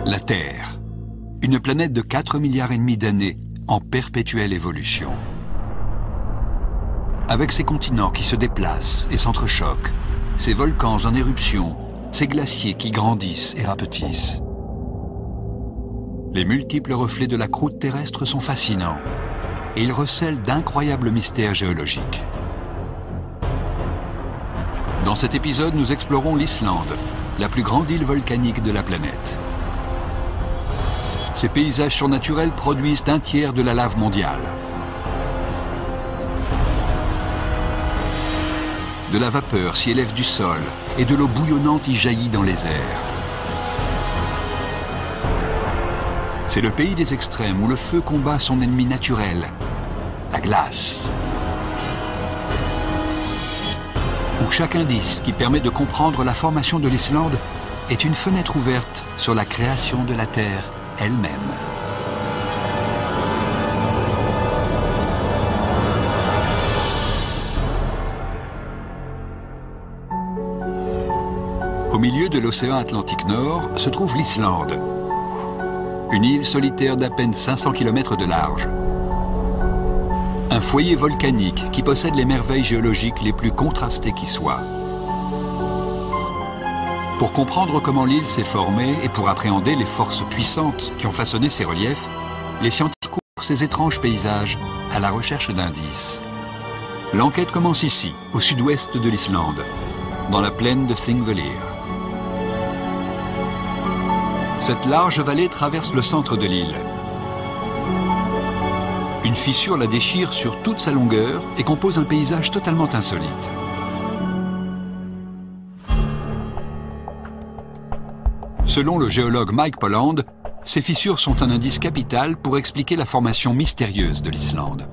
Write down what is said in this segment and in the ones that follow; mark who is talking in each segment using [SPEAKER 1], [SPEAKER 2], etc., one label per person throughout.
[SPEAKER 1] La Terre, une planète de 4,5 milliards d'années en perpétuelle évolution. Avec ses continents qui se déplacent et s'entrechoquent, ses volcans en éruption, ses glaciers qui grandissent et rapetissent. Les multiples reflets de la croûte terrestre sont fascinants et ils recèlent d'incroyables mystères géologiques. Dans cet épisode, nous explorons l'Islande, la plus grande île volcanique de la planète. Ces paysages surnaturels produisent un tiers de la lave mondiale. De la vapeur s'y élève du sol et de l'eau bouillonnante y jaillit dans les airs. C'est le pays des extrêmes où le feu combat son ennemi naturel, la glace. Où chaque indice qui permet de comprendre la formation de l'Islande est une fenêtre ouverte sur la création de la Terre elle-même. Au milieu de l'océan Atlantique Nord se trouve l'Islande, une île solitaire d'à peine 500 km de large. Un foyer volcanique qui possède les merveilles géologiques les plus contrastées qui soient. Pour comprendre comment l'île s'est formée et pour appréhender les forces puissantes qui ont façonné ses reliefs, les scientifiques courent ces étranges paysages à la recherche d'indices. L'enquête commence ici, au sud-ouest de l'Islande, dans la plaine de Thingvellir. Cette large vallée traverse le centre de l'île. Une fissure la déchire sur toute sa longueur et compose un paysage totalement insolite. Selon le géologue Mike Polland, ces fissures sont un indice capital pour expliquer la formation mystérieuse de l'Islande.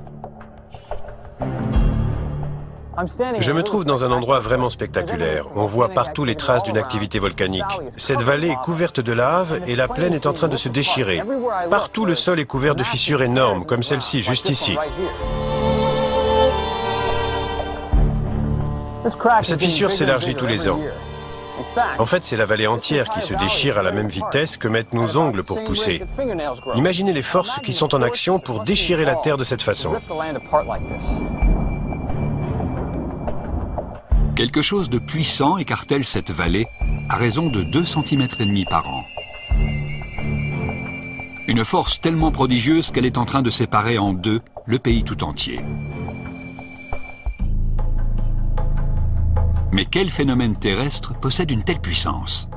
[SPEAKER 2] Je me trouve dans un endroit vraiment spectaculaire. On voit partout les traces d'une activité volcanique. Cette vallée est couverte de lave et la plaine est en train de se déchirer. Partout, le sol est couvert de fissures énormes, comme celle-ci, juste ici. Cette fissure s'élargit tous les ans. En fait, c'est la vallée entière qui se déchire à la même vitesse que mettent nos ongles pour pousser. Imaginez les forces qui sont en action pour déchirer la terre de cette façon.
[SPEAKER 1] Quelque chose de puissant écartèle cette vallée à raison de 2,5 cm par an. Une force tellement prodigieuse qu'elle est en train de séparer en deux le pays tout entier. Mais quel phénomène terrestre possède une telle puissance?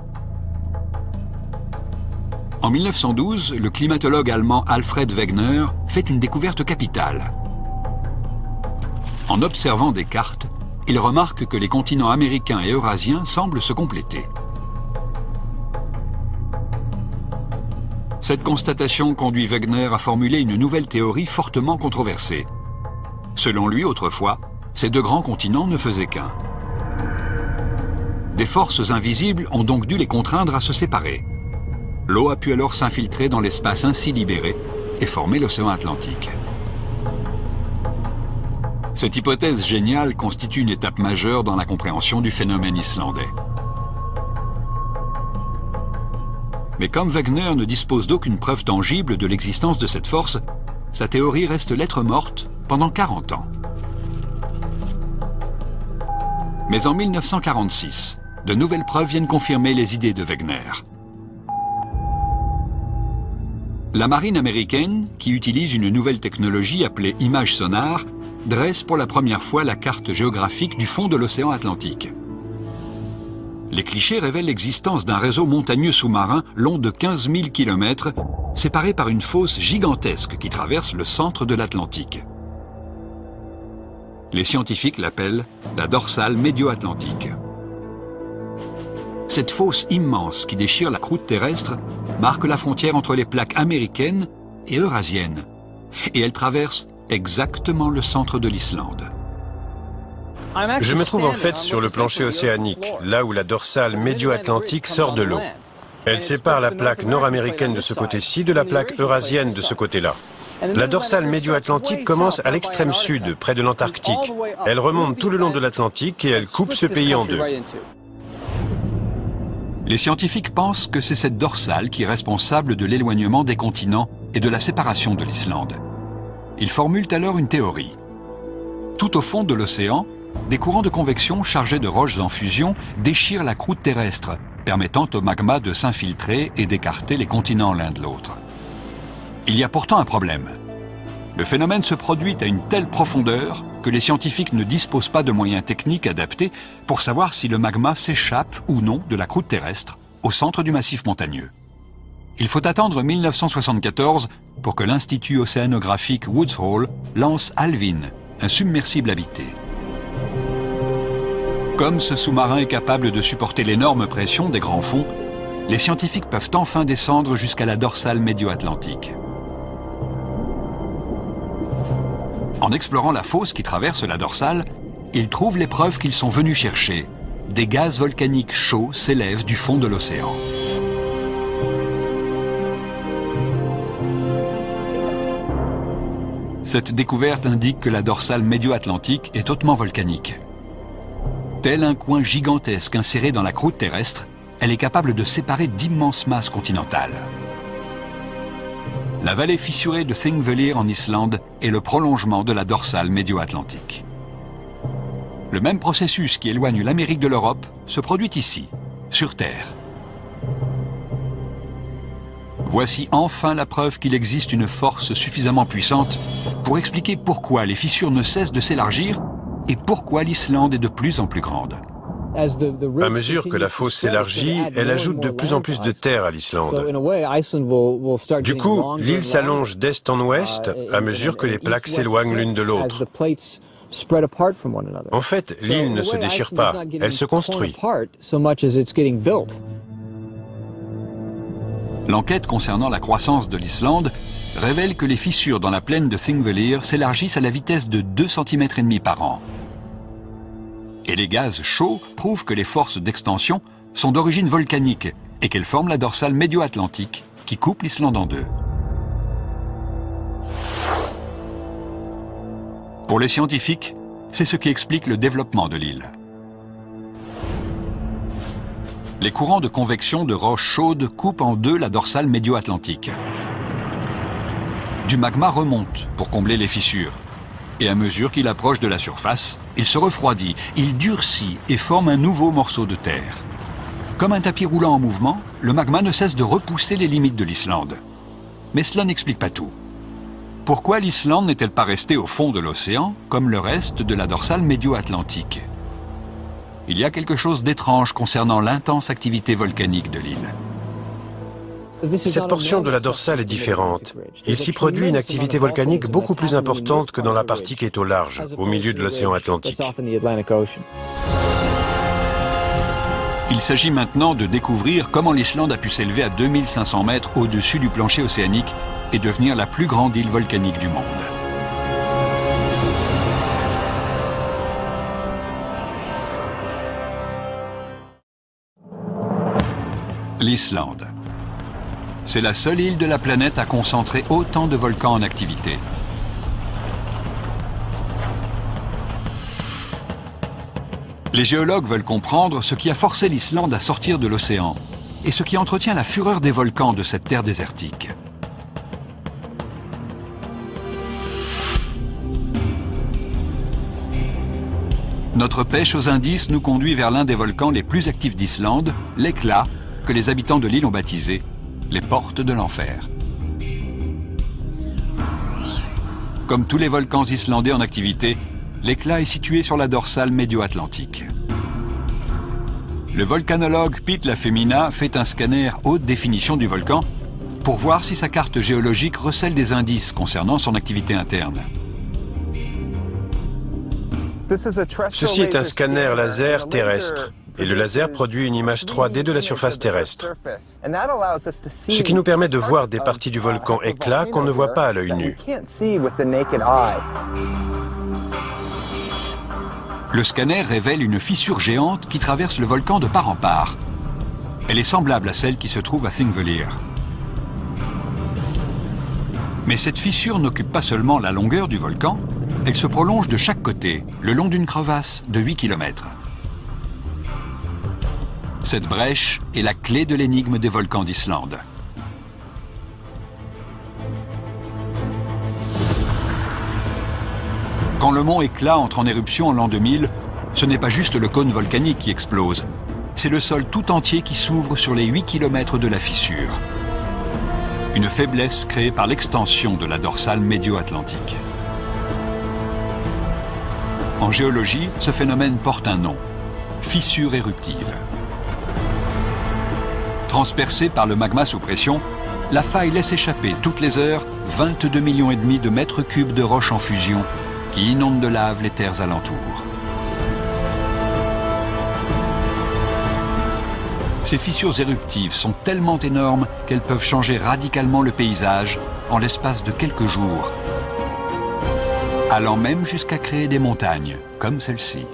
[SPEAKER 1] En 1912, le climatologue allemand Alfred Wegener fait une découverte capitale. En observant des cartes, il remarque que les continents américains et eurasiens semblent se compléter. Cette constatation conduit Wegener à formuler une nouvelle théorie fortement controversée. Selon lui, autrefois, ces deux grands continents ne faisaient qu'un. Des forces invisibles ont donc dû les contraindre à se séparer. L'eau a pu alors s'infiltrer dans l'espace ainsi libéré et former l'océan Atlantique. Cette hypothèse géniale constitue une étape majeure dans la compréhension du phénomène islandais. Mais comme Wegener ne dispose d'aucune preuve tangible de l'existence de cette force, sa théorie reste lettre morte pendant 40 ans. Mais en 1946, de nouvelles preuves viennent confirmer les idées de Wegener. La marine américaine, qui utilise une nouvelle technologie appelée image sonar, dresse pour la première fois la carte géographique du fond de l'océan Atlantique. Les clichés révèlent l'existence d'un réseau montagneux sous-marin long de 15 000 km, séparé par une fosse gigantesque qui traverse le centre de l'Atlantique. Les scientifiques l'appellent la dorsale médio-atlantique. Cette fosse immense qui déchire la croûte terrestre marque la frontière entre les plaques américaines et eurasiennes. Et elle traverse exactement le centre de l'Islande.
[SPEAKER 2] Je me trouve en fait sur le plancher océanique, là où la dorsale médio-atlantique sort de l'eau. Elle sépare la plaque nord-américaine de ce côté-ci de la plaque eurasienne de ce côté-là. La dorsale médio-atlantique commence à l'extrême sud, près de l'Antarctique. Elle remonte tout le long de l'Atlantique et elle coupe ce pays en deux.
[SPEAKER 1] Les scientifiques pensent que c'est cette dorsale qui est responsable de l'éloignement des continents et de la séparation de l'Islande. Ils formulent alors une théorie. Tout au fond de l'océan, des courants de convection chargés de roches en fusion déchirent la croûte terrestre, permettant au magma de s'infiltrer et d'écarter les continents l'un de l'autre. Il y a pourtant un problème. Le phénomène se produit à une telle profondeur que les scientifiques ne disposent pas de moyens techniques adaptés pour savoir si le magma s'échappe ou non de la croûte terrestre au centre du massif montagneux. Il faut attendre 1974 pour que l'Institut océanographique Woods Hole lance Alvin, un submersible habité. Comme ce sous-marin est capable de supporter l'énorme pression des grands fonds, les scientifiques peuvent enfin descendre jusqu'à la dorsale médio-atlantique. En explorant la fosse qui traverse la dorsale, ils trouvent les preuves qu'ils sont venus chercher. Des gaz volcaniques chauds s'élèvent du fond de l'océan. Cette découverte indique que la dorsale médio-atlantique est hautement volcanique. Tel un coin gigantesque inséré dans la croûte terrestre, elle est capable de séparer d'immenses masses continentales. La vallée fissurée de Thingvellir en Islande est le prolongement de la dorsale médio-atlantique. Le même processus qui éloigne l'Amérique de l'Europe se produit ici, sur Terre. Voici enfin la preuve qu'il existe une force suffisamment puissante pour expliquer pourquoi les fissures ne cessent de s'élargir et pourquoi l'Islande est de plus en plus grande.
[SPEAKER 2] À mesure que la fosse s'élargit, elle ajoute de plus en plus de terre à l'Islande. Du coup, l'île s'allonge d'est en ouest à mesure que les plaques s'éloignent l'une de l'autre. En fait, l'île ne se déchire pas, elle se construit.
[SPEAKER 1] L'enquête concernant la croissance de l'Islande révèle que les fissures dans la plaine de Thingvellir s'élargissent à la vitesse de 2,5 cm par an. Et les gaz chauds prouvent que les forces d'extension sont d'origine volcanique et qu'elles forment la dorsale médio-atlantique qui coupe l'Islande en deux. Pour les scientifiques, c'est ce qui explique le développement de l'île. Les courants de convection de roches chaudes coupent en deux la dorsale médio-atlantique. Du magma remonte pour combler les fissures. Et à mesure qu'il approche de la surface, il se refroidit, il durcit et forme un nouveau morceau de terre. Comme un tapis roulant en mouvement, le magma ne cesse de repousser les limites de l'Islande. Mais cela n'explique pas tout. Pourquoi l'Islande n'est-elle pas restée au fond de l'océan, comme le reste de la dorsale médio-atlantique? Il y a quelque chose d'étrange concernant l'intense activité volcanique de l'île.
[SPEAKER 2] Cette portion de la dorsale est différente. Il s'y produit une activité volcanique beaucoup plus importante que dans la partie qui est au large, au milieu de l'océan Atlantique.
[SPEAKER 1] Il s'agit maintenant de découvrir comment l'Islande a pu s'élever à 2500 mètres au-dessus du plancher océanique et devenir la plus grande île volcanique du monde. L'Islande. C'est la seule île de la planète à concentrer autant de volcans en activité. Les géologues veulent comprendre ce qui a forcé l'Islande à sortir de l'océan et ce qui entretient la fureur des volcans de cette terre désertique. Notre pêche aux indices nous conduit vers l'un des volcans les plus actifs d'Islande, l'Hekla, que les habitants de l'île ont baptisé les portes de l'enfer. Comme tous les volcans islandais en activité, l'Hekla est situé sur la dorsale médio-atlantique. Le volcanologue Pete Lafemina fait un scanner haute définition du volcan pour voir si sa carte géologique recèle des indices concernant son activité interne.
[SPEAKER 2] Ceci est un scanner laser terrestre. Et le laser produit une image 3D de la surface terrestre. Ce qui nous permet de voir des parties du volcan Hekla qu'on ne voit pas à l'œil nu.
[SPEAKER 1] Le scanner révèle une fissure géante qui traverse le volcan de part en part. Elle est semblable à celle qui se trouve à Thingvellir. Mais cette fissure n'occupe pas seulement la longueur du volcan, elle se prolonge de chaque côté, le long d'une crevasse de 8 km. Cette brèche est la clé de l'énigme des volcans d'Islande. Quand le mont Hekla entre en éruption en l'an 2000, ce n'est pas juste le cône volcanique qui explose, c'est le sol tout entier qui s'ouvre sur les 8 km de la fissure. Une faiblesse créée par l'extension de la dorsale médio-atlantique. En géologie, ce phénomène porte un nom, fissure éruptive. Transpercée par le magma sous pression, la faille laisse échapper toutes les heures 22,5 millions de mètres cubes de roches en fusion qui inondent de lave les terres alentours. Ces fissures éruptives sont tellement énormes qu'elles peuvent changer radicalement le paysage en l'espace de quelques jours, allant même jusqu'à créer des montagnes, comme celle-ci.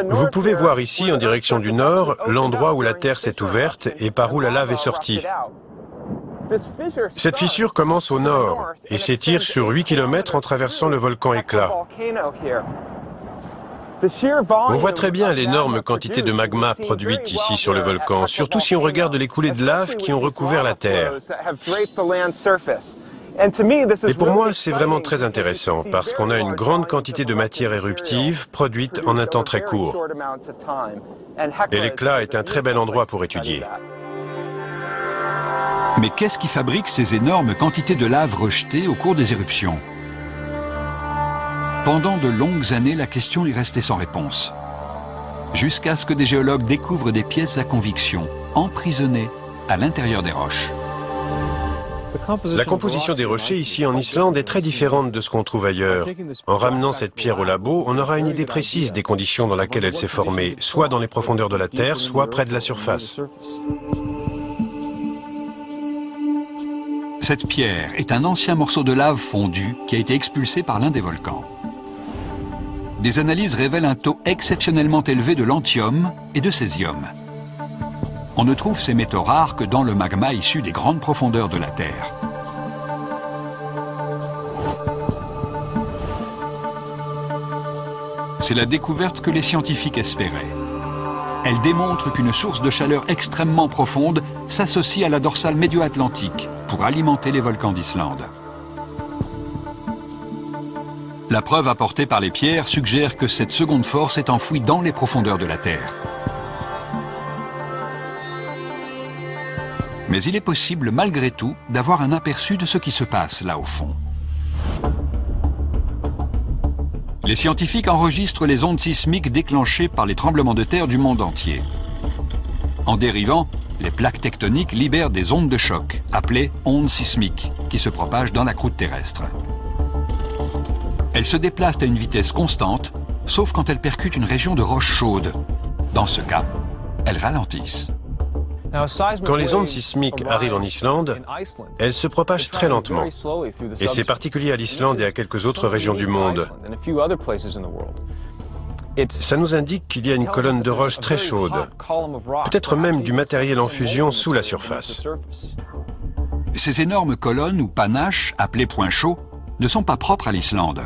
[SPEAKER 2] Vous pouvez voir ici, en direction du nord, l'endroit où la terre s'est ouverte et par où la lave est sortie. Cette fissure commence au nord et s'étire sur 8 km en traversant le volcan Hekla. On voit très bien l'énorme quantité de magma produite ici sur le volcan, surtout si on regarde les coulées de lave qui ont recouvert la terre. Et pour moi, c'est vraiment très intéressant, parce qu'on a une grande quantité de matière éruptive produite en un temps très court. Et l'Hekla est un très bel endroit pour étudier.
[SPEAKER 1] Mais qu'est-ce qui fabrique ces énormes quantités de lave rejetées au cours des éruptions? Pendant de longues années, la question est restée sans réponse. Jusqu'à ce que des géologues découvrent des pièces à conviction, emprisonnées à l'intérieur des roches.
[SPEAKER 2] La composition des rochers ici en Islande est très différente de ce qu'on trouve ailleurs. En ramenant cette pierre au labo, on aura une idée précise des conditions dans lesquelles elle s'est formée, soit dans les profondeurs de la terre, soit près de la surface.
[SPEAKER 1] Cette pierre est un ancien morceau de lave fondu qui a été expulsé par l'un des volcans. Des analyses révèlent un taux exceptionnellement élevé de lanthium et de césium. On ne trouve ces métaux rares que dans le magma issu des grandes profondeurs de la Terre. C'est la découverte que les scientifiques espéraient. Elle démontre qu'une source de chaleur extrêmement profonde s'associe à la dorsale médio-atlantique pour alimenter les volcans d'Islande. La preuve apportée par les pierres suggère que cette seconde force est enfouie dans les profondeurs de la Terre. Mais il est possible, malgré tout, d'avoir un aperçu de ce qui se passe là au fond. Les scientifiques enregistrent les ondes sismiques déclenchées par les tremblements de terre du monde entier. En dérivant, les plaques tectoniques libèrent des ondes de choc, appelées ondes sismiques, qui se propagent dans la croûte terrestre. Elles se déplacent à une vitesse constante, sauf quand elles percutent une région de roches chaudes. Dans ce cas, elles ralentissent.
[SPEAKER 2] Quand les ondes sismiques arrivent en Islande, elles se propagent très lentement. Et c'est particulier à l'Islande et à quelques autres régions du monde. Ça nous indique qu'il y a une colonne de roches très chaude, peut-être même du matériel en fusion sous la surface.
[SPEAKER 1] Ces énormes colonnes ou panaches, appelées points chauds, ne sont pas propres à l'Islande.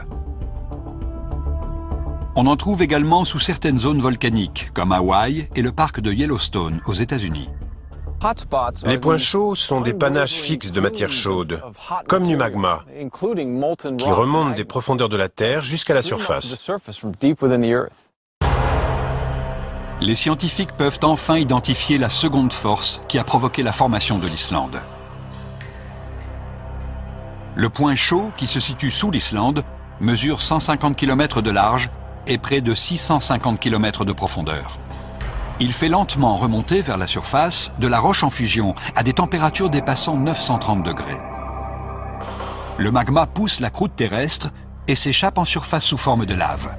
[SPEAKER 1] On en trouve également sous certaines zones volcaniques, comme Hawaï et le parc de Yellowstone aux États-Unis.
[SPEAKER 2] Les points chauds sont des panaches fixes de matière chaude, comme du magma, qui remontent des profondeurs de la Terre jusqu'à la surface.
[SPEAKER 1] Les scientifiques peuvent enfin identifier la seconde force qui a provoqué la formation de l'Islande. Le point chaud, qui se situe sous l'Islande, mesure 150 km de large et près de 650 km de profondeur. Il fait lentement remonter vers la surface de la roche en fusion à des températures dépassant 930 degrés. Le magma pousse la croûte terrestre et s'échappe en surface sous forme de lave.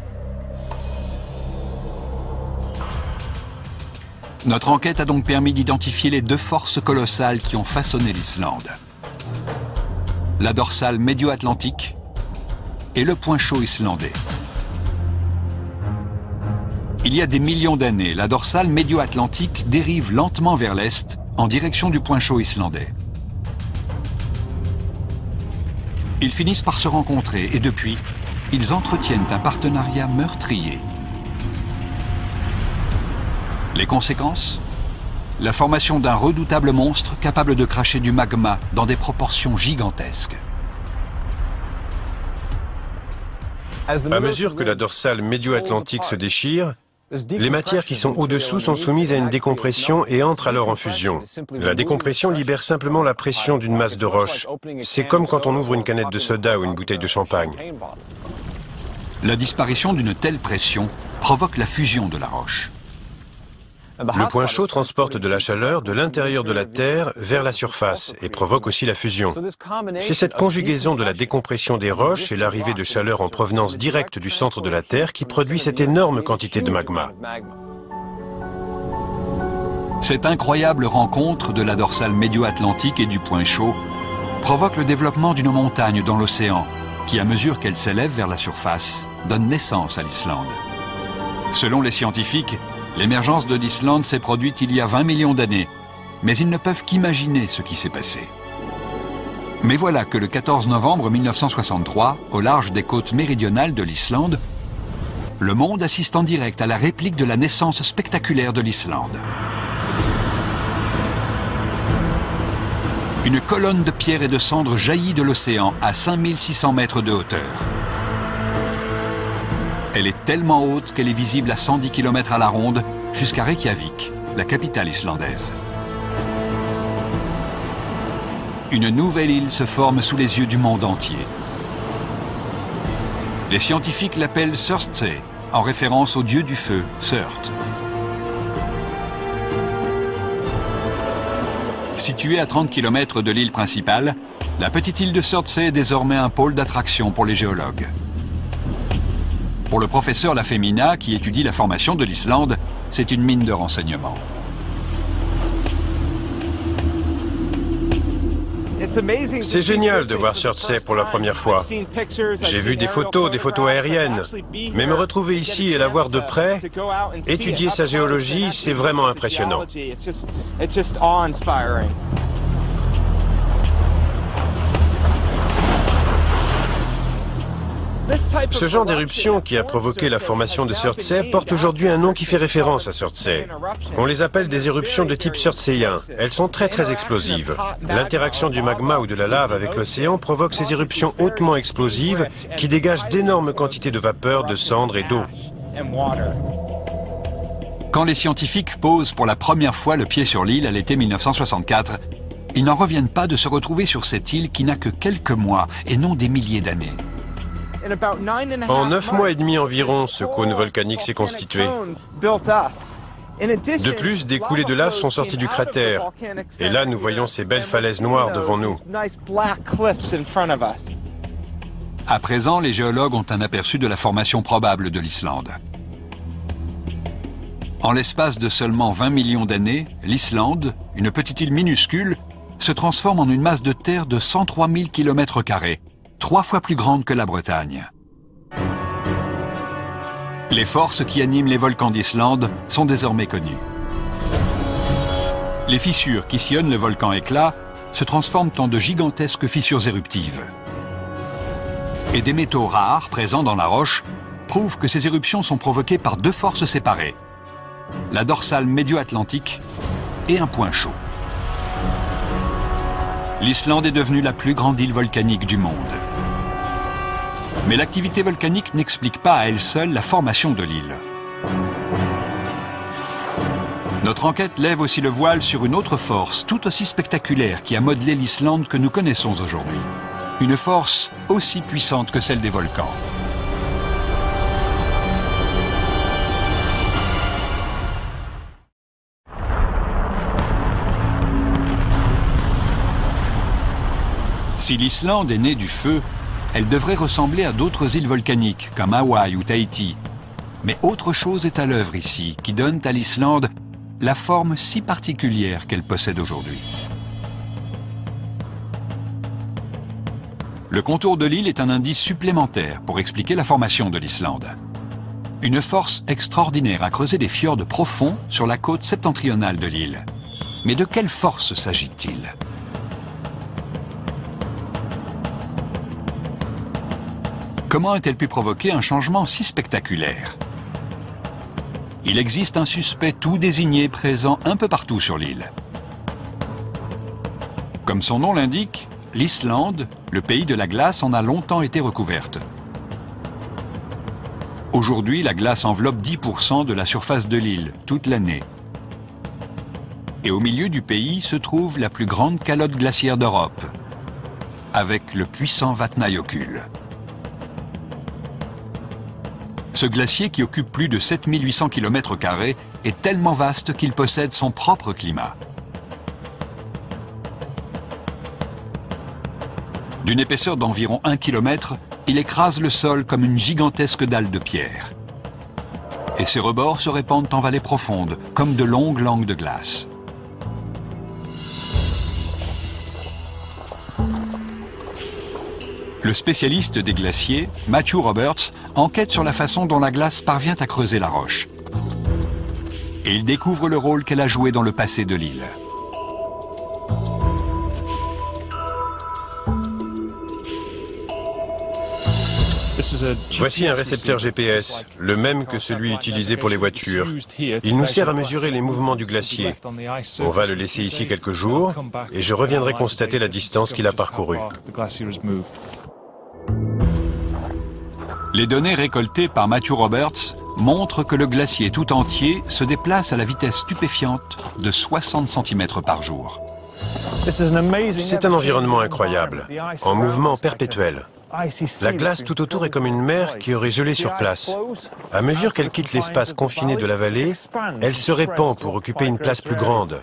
[SPEAKER 1] Notre enquête a donc permis d'identifier les deux forces colossales qui ont façonné l'Islande. La dorsale médio-atlantique et le point chaud islandais. Il y a des millions d'années, la dorsale médio-atlantique dérive lentement vers l'est en direction du point chaud islandais. Ils finissent par se rencontrer et depuis, ils entretiennent un partenariat meurtrier. Les conséquences? La formation d'un redoutable monstre capable de cracher du magma dans des proportions gigantesques.
[SPEAKER 2] À mesure que la dorsale médio-atlantique se déchire, les matières qui sont au-dessous sont soumises à une décompression et entrent alors en fusion. La décompression libère simplement la pression d'une masse de roche. C'est comme quand on ouvre une canette de soda ou une bouteille de champagne.
[SPEAKER 1] La disparition d'une telle pression provoque la fusion de la roche.
[SPEAKER 2] Le point chaud transporte de la chaleur de l'intérieur de la Terre vers la surface et provoque aussi la fusion. C'est cette conjugaison de la décompression des roches et l'arrivée de chaleur en provenance directe du centre de la Terre qui produit cette énorme quantité de magma.
[SPEAKER 1] Cette incroyable rencontre de la dorsale médio-atlantique et du point chaud provoque le développement d'une montagne dans l'océan qui, à mesure qu'elle s'élève vers la surface, donne naissance à l'Islande. Selon les scientifiques, l'émergence de l'Islande s'est produite il y a 20 millions d'années, mais ils ne peuvent qu'imaginer ce qui s'est passé. Mais voilà que le 14 novembre 1963, au large des côtes méridionales de l'Islande, le monde assiste en direct à la réplique de la naissance spectaculaire de l'Islande. Une colonne de pierre et de cendres jaillit de l'océan à 5600 mètres de hauteur. Elle est tellement haute qu'elle est visible à 110 km à la ronde jusqu'à Reykjavik, la capitale islandaise. Une nouvelle île se forme sous les yeux du monde entier. Les scientifiques l'appellent Surtsey, en référence au dieu du feu, Surt. Située à 30 km de l'île principale, la petite île de Surtsey est désormais un pôle d'attraction pour les géologues. Pour le professeur Lafemina, qui étudie la formation de l'Islande, c'est une mine de renseignements.
[SPEAKER 2] C'est génial de voir Surtsey pour la première fois. J'ai vu des photos aériennes, mais me retrouver ici et la voir de près, étudier sa géologie, c'est vraiment impressionnant. Ce genre d'éruption qui a provoqué la formation de Surtsey porte aujourd'hui un nom qui fait référence à Surtsey. On les appelle des éruptions de type surtséien. Elles sont très explosives. L'interaction du magma ou de la lave avec l'océan provoque ces éruptions hautement explosives qui dégagent d'énormes quantités de vapeur, de cendres et d'eau.
[SPEAKER 1] Quand les scientifiques posent pour la première fois le pied sur l'île à l'été 1964, ils n'en reviennent pas de se retrouver sur cette île qui n'a que quelques mois et non des milliers d'années.
[SPEAKER 2] En 9 mois et demi environ, ce cône volcanique s'est constitué. De plus, des coulées de lave sont sorties du cratère. Et là, nous voyons ces belles falaises noires devant nous.
[SPEAKER 1] À présent, les géologues ont un aperçu de la formation probable de l'Islande. En l'espace de seulement 20 millions d'années, l'Islande, une petite île minuscule, se transforme en une masse de terre de 103 000 km², 3 fois plus grande que la Bretagne. Les forces qui animent les volcans d'Islande sont désormais connues. Les fissures qui sillonnent le volcan éclat se transforment en de gigantesques fissures éruptives. Et des métaux rares présents dans la roche prouvent que ces éruptions sont provoquées par 2 forces séparées, la dorsale médio-atlantique et un point chaud. L'Islande est devenue la plus grande île volcanique du monde. Mais l'activité volcanique n'explique pas à elle seule la formation de l'île. Notre enquête lève aussi le voile sur une autre force tout aussi spectaculaire qui a modelé l'Islande que nous connaissons aujourd'hui. Une force aussi puissante que celle des volcans. Si l'Islande est née du feu, elle devrait ressembler à d'autres îles volcaniques, comme Hawaï ou Tahiti. Mais autre chose est à l'œuvre ici, qui donne à l'Islande la forme si particulière qu'elle possède aujourd'hui. Le contour de l'île est un indice supplémentaire pour expliquer la formation de l'Islande. Une force extraordinaire a creusé des fjords profonds sur la côte septentrionale de l'île. Mais de quelle force s'agit-il ? Comment a-t-elle pu provoquer un changement si spectaculaire? Il existe un suspect tout désigné présent un peu partout sur l'île. Comme son nom l'indique, l'Islande, le pays de la glace, en a longtemps été recouverte. Aujourd'hui, la glace enveloppe 10% de la surface de l'île, toute l'année. Et au milieu du pays se trouve la plus grande calotte glaciaire d'Europe, avec le puissant Vatnajökull. Ce glacier, qui occupe plus de 7800 km², est tellement vaste qu'il possède son propre climat. D'une épaisseur d'environ 1 km, il écrase le sol comme une gigantesque dalle de pierre. Et ses rebords se répandent en vallées profondes, comme de longues langues de glace. Le spécialiste des glaciers, Matthew Roberts, enquête sur la façon dont la glace parvient à creuser la roche. Et il découvre le rôle qu'elle a joué dans le passé de l'île.
[SPEAKER 2] Voici un récepteur GPS, le même que celui utilisé pour les voitures. Il nous sert à mesurer les mouvements du glacier. On va le laisser ici quelques jours et je reviendrai constater la distance qu'il a parcourue.
[SPEAKER 1] Les données récoltées par Matthew Roberts montrent que le glacier tout entier se déplace à la vitesse stupéfiante de 60 cm par jour.
[SPEAKER 2] C'est un environnement incroyable, en mouvement perpétuel. La glace tout autour est comme une mer qui aurait gelé sur place. À mesure qu'elle quitte l'espace confiné de la vallée, elle se répand pour occuper une place plus grande.